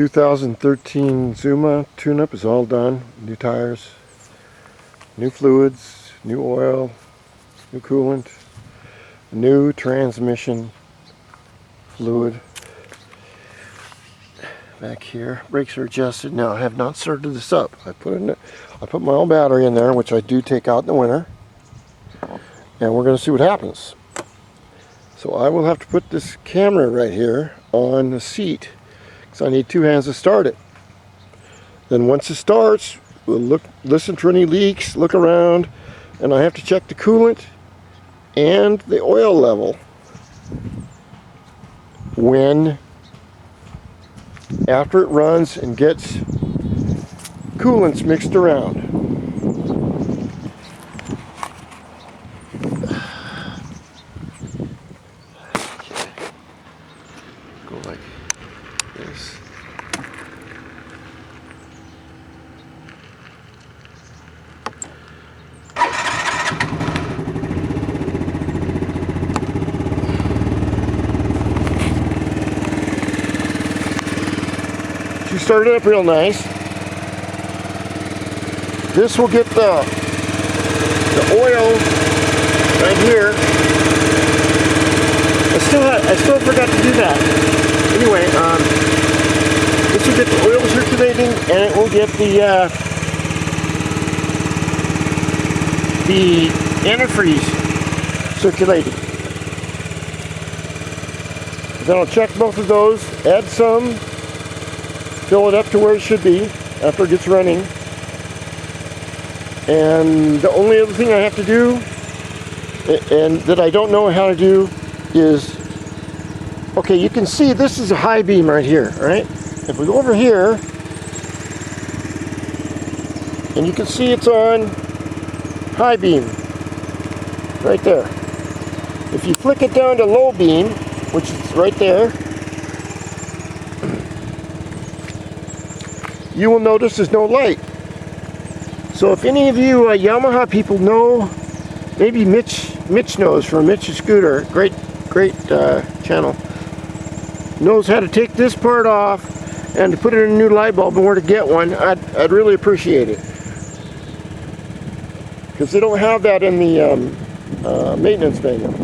2013 Zuma tune-up is all done. New tires, new fluids, new oil, new coolant, new transmission fluid. Back here, brakes are adjusted. Now I have not started this up. I put my own battery in there, which I do take out in the winter, and we're going to see what happens. So I will have to put this camera right here on the seat, because I need two hands to start it. Then once it starts, we'll listen for any leaks, look around, and I have to check the coolant and the oil level after it runs and gets coolants mixed around. Okay. Go like this. She started up real nice. This will get the oil right here. I still forgot to do that. Anyway, this will get the oil circulating, and it will get the antifreeze circulating. Then I'll check both of those, add some, fill it up to where it should be after it gets running. And the only other thing I have to do, and that I don't know how to do, is, okay, you can see this is a high beam right here, right? If we go over here, and you can see it's on high beam, right there. If you flick it down to low beam, which is right there, you will notice there's no light. So if any of you Yamaha people know, maybe Mitch knows from Mitch's Scooter, great channel, knows how to take this part off and to put it in a new light bulb and where to get one, I'd really appreciate it. Because they don't have that in the maintenance manual.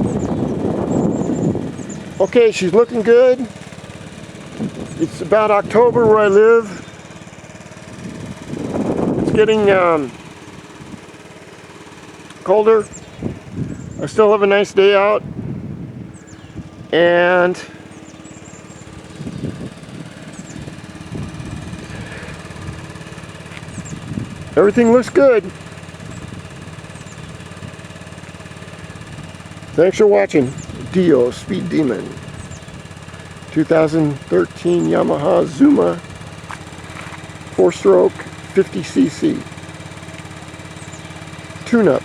Okay, she's looking good. It's about October where I live. It's getting colder. I still have a nice day out, and everything looks good. Thanks for watching. Dio Speed Demon 2013 Yamaha Zuma 4-stroke 50cc tune-up.